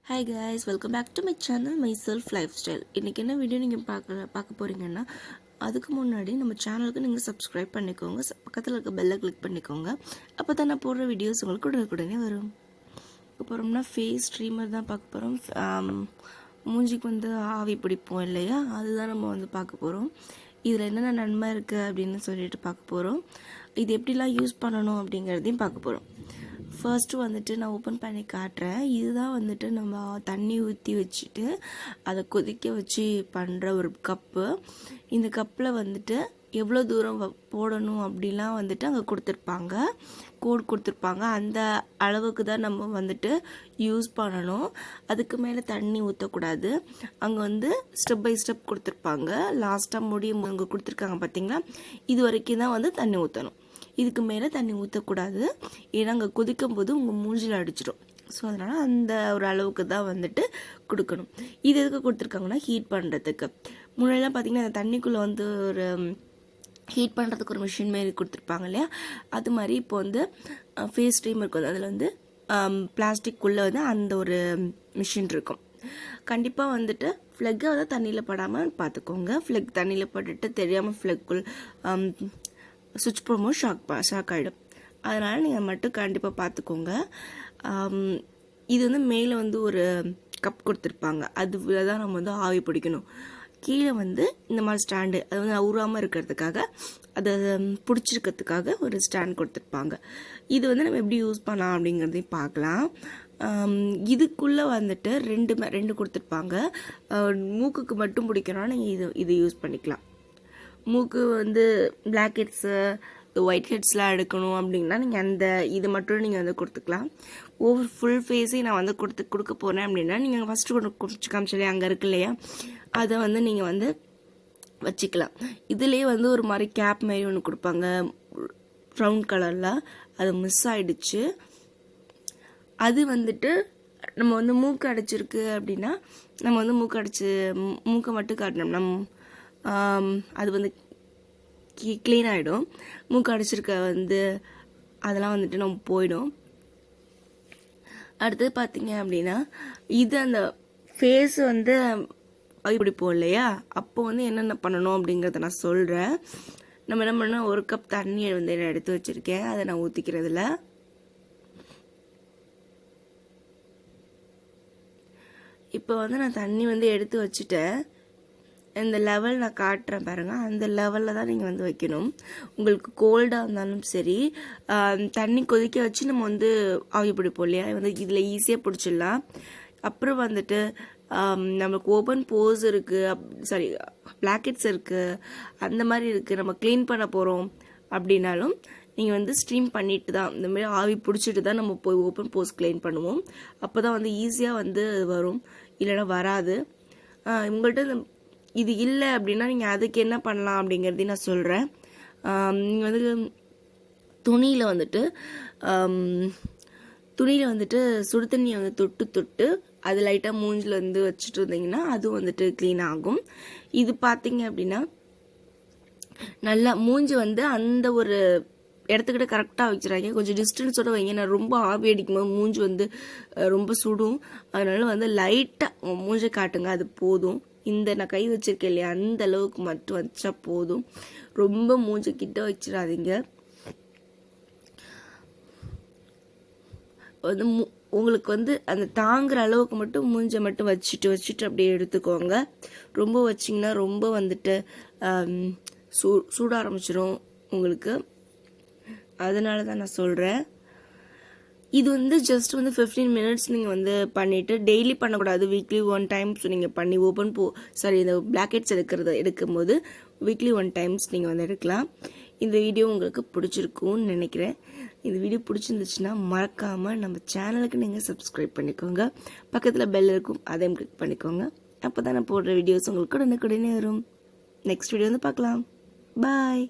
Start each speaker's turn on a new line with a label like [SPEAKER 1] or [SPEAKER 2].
[SPEAKER 1] Hi guys, welcome back to my channel myself lifestyle. இன்னைக்கு என்ன video நீங்க பார்க்க போறீங்கன்னா அதுக்கு முன்னாடி நம்ம சேனலுக்கு நீங்க subscribe பண்ணிக்கோங்க, பக்கத்துல இருக்க பெல்லை கிளிக் பண்ணிக்கோங்க. அப்பதான் நான் போடுற வீடியோஸ் உங்களுக்கு உடனுக்குடனே வரும். அப்புறம்னா ஃபேஸ் ஸ்ட்ரீமர் தான் பார்க்க போறோம். மூஞ்சிக்கு வந்து ஆவி பிடிப்போம் இல்லையா, அதுதான் நம்ம வந்து பார்க்க போறோம். இதில் என்னென்ன நன்மை இருக்குது அப்படின்னு சொல்லிட்டு பார்க்க போகிறோம். இது எப்படிலாம் யூஸ் பண்ணணும் அப்படிங்கிறதையும் பார்க்க போகிறோம். ஃபர்ஸ்ட்டு வந்துட்டு நான் ஓப்பன் பண்ணி காட்டுறேன். இதுதான் வந்துட்டு நம்ம தண்ணி ஊற்றி வச்சுட்டு அதை கொதிக்க வச்சு பண்ணுற ஒரு கப்பு. இந்த கப்பில் வந்துட்டு எவ்வளோ தூரம் போடணும் அப்படிலாம் வந்துட்டு அங்கே கொடுத்துருப்பாங்க, கோடு கொடுத்துருப்பாங்க. அந்த அளவுக்கு தான் நம்ம வந்துட்டு யூஸ் பண்ணணும். அதுக்கு மேலே தண்ணி ஊற்றக்கூடாது. அங்கே வந்து ஸ்டெப் பை ஸ்டெப் கொடுத்துருப்பாங்க. லாஸ்ட்டாக முடியும் அங்கே கொடுத்துருக்காங்க பார்த்தீங்களா, இது வரைக்கும் தான் வந்து தண்ணி ஊற்றணும். இதுக்கு மேலே தண்ணி ஊற்றக்கூடாது, ஏன்னா அங்கே கொதிக்கும் போது உங்கள் மூஞ்சில் அடிச்சிடும். ஸோ அதனால் அந்த ஒரு அளவுக்கு தான் வந்துட்டு கொடுக்கணும். இது எதுக்கு கொடுத்துருக்காங்கன்னா ஹீட் பண்ணுறதுக்கு. முன்னாடிலாம் பார்த்தீங்கன்னா அந்த தண்ணிக்குள்ளே வந்து ஒரு ஹீட் பண்ணுறதுக்கு ஒரு மிஷின் மாரி கொடுத்துருப்பாங்க இல்லையா, அது மாதிரி இப்போ வந்து ஃபேஸ் ஸ்ட்ரீமருக்கு வந்து அதில் வந்து பிளாஸ்டிக்குள்ளே வந்து அந்த ஒரு மிஷின் இருக்கும். கண்டிப்பாக வந்துட்டு ஃப்ளெக்கை வந்து தண்ணியில் படாமல் பார்த்துக்கோங்க. ஃப்ளெக் தண்ணியில் பட்டுட்டு தெரியாமல் ஃப்ளெக்குள் சுவிட்ச் போகும்போது ஷாக் ஆகிடும். அதனால் நீங்கள் மட்டும் கண்டிப்பாக பார்த்துக்கோங்க. இது வந்து மேலே வந்து ஒரு கப் கொடுத்துருப்பாங்க, அதில் தான் நம்ம வந்து ஆவி பிடிக்கணும். கீழே வந்து இந்த மாதிரி ஸ்டாண்டு, அது வந்து ஊறாமல் இருக்கிறதுக்காக, அதை பிடிச்சிருக்கிறதுக்காக ஒரு ஸ்டாண்ட் கொடுத்துருப்பாங்க. இது வந்து நம்ம எப்படி யூஸ் பண்ணலாம் அப்படிங்கிறதையும் பார்க்கலாம். இதுக்குள்ளே வந்துட்டு ரெண்டு கொடுத்துருப்பாங்க. மூக்குக்கு மட்டும் பிடிக்கணும்னா நீங்கள் இது யூஸ் பண்ணிக்கலாம். மூக்கு வந்து பிளாக் ஹெட்ஸு ஒயிட் ஹெட்ஸ்லாம் எடுக்கணும் அப்படின்னா நீங்கள் இது மட்டும் நீங்கள் வந்து கொடுத்துக்கலாம். ஃபுல் ஃபேஸையும் நான் வந்து கொடுக்க போகிறேன் அப்படின்னா நீங்கள் ஃபஸ்ட்டு ஒன்று குடிச்சு காமிச்சாலே அங்கே இருக்கு இல்லையா, அதை வந்து நீங்கள் வந்து வச்சுக்கலாம். இதுலேயே வந்து ஒரு மாதிரி கேப் மாதிரி ஒன்று கொடுப்பாங்க ப்ரௌன் கலரில், அது மிஸ் ஆகிடுச்சு. அது வந்துட்டு நம்ம வந்து மூக்கு அடைச்சிருக்கு அப்படின்னா நம்ம வந்து மூக்கை மட்டும் காட்டணும். அது வந்து க்ளீன் ஆகிடும். மூக்கு அடைச்சிருக்க வந்து அதெல்லாம் வந்துட்டு நம்ம போயிடும். அடுத்தது பார்த்தீங்க அப்படின்னா இது அந்த ஃபேஸ் வந்து பிடிப்போம் இல்லையா, அப்போ வந்து என்னென்ன பண்ணணும் அப்படிங்கிறத நான் சொல்கிறேன். நம்ம என்ன பண்ணோம், ஒரு கப் தண்ணியை வந்து நான் எடுத்து வச்சுருக்கேன், அதை நான் ஊற்றிக்கிறதுல. இப்போ வந்து நான் தண்ணி வந்து எடுத்து வச்சுட்டேன். இந்த லெவல் நான் காட்டுறேன் பாருங்கள், அந்த லெவலில் தான் நீங்கள் வந்து வைக்கணும். உங்களுக்கு கோல்டாக இருந்தாலும் சரி, தண்ணி கொதிக்க வச்சு நம்ம வந்து ஆவி பிடிப்போம் இல்லையா, வந்து இதில் ஈஸியாக பிடிச்சிடலாம். அப்புறம் வந்துட்டு நம்மளுக்கு ஓப்பன் போஸ் இருக்குது, பிளாக்கெட்ஸ் இருக்குது, அந்த மாதிரி இருக்குது, நம்ம க்ளீன் பண்ண போகிறோம் அப்படின்னாலும் நீங்கள் வந்து ஸ்ட்ரீம் பண்ணிட்டு தான், இந்த மாதிரி ஆவி பிடிச்சிட்டு தான் நம்ம போய் ஓப்பன் போஸ் க்ளீன் பண்ணுவோம். அப்போ தான் வந்து ஈஸியாக வந்து வரும், இல்லைன்னா வராது. உங்கள்கிட்ட இது இல்லை அப்படின்னா நீங்கள் அதுக்கு என்ன பண்ணலாம் அப்படிங்கிறதையும் நான் சொல்கிறேன். நீங்கள் வந்து துணியில் வந்துட்டு சுடு தண்ணியை வந்து தொட்டு அது லைட்டாக மூஞ்சில் வந்து வச்சுட்டு இருந்தீங்கன்னா அதுவும் வந்துட்டு க்ளீன் ஆகும். இது பார்த்தீங்க அப்படின்னா நல்லா மூஞ்சி வந்து அந்த ஒரு இடத்துக்கிட்ட கரெக்டாக வச்சுறாங்க, கொஞ்சம் டிஸ்டன்ஸோட வைங்க. நான் ரொம்ப ஆவி அடிக்கும்போது மூஞ்சி வந்து ரொம்ப சுடும், அதனால வந்து லைட்டாக மூஞ்சை காட்டுங்க, அது போதும். நான் கை வச்சிருக்கேன் இல்லையா, அந்த அளவுக்கு மட்டும் வச்சா போதும். ரொம்ப மூஞ்சி கிட்ட வச்சிடாதீங்க. வந்து உங்களுக்கு வந்து அந்த தாங்குற அளவுக்கு மட்டும் மூஞ்சை மட்டும் வச்சுட்டு அப்படியே எடுத்துக்கோங்க. ரொம்ப வச்சிங்கன்னா ரொம்ப வந்துட்டு சூட ஆரம்பிச்சிடும் உங்களுக்கு. அதனால தான் நான் சொல்கிறேன். இது வந்து ஜஸ்ட் வந்து 15 மினிட்ஸ் நீங்கள் வந்து பண்ணிவிட்டு, டெய்லி பண்ணக்கூடாது, வீக்லி 1 டைம்ஸ் நீங்கள் பண்ணி இந்த பிளாக்கெட்ஸ் எடுக்கும்போது வீக்லி 1 டைம்ஸ் நீங்கள் வந்து எடுக்கலாம். இந்த வீடியோ உங்களுக்கு பிடிச்சிருக்கும்னு நினைக்கிறேன். இந்த வீடியோ பிடிச்சிருந்துச்சுன்னா மறக்காமல் நம்ம சேனலுக்கு நீங்கள் சப்ஸ்கிரைப் பண்ணிக்கோங்க. பக்கத்தில் பெல் இருக்கும், அதையும் கிளிக் பண்ணிக்கோங்க. அப்போ தான் நான் போடுற வீடியோஸ் உங்களுக்கு உடனே வரும். நெக்ஸ்ட் வீடியோ வந்து பார்க்கலாம். பாய்.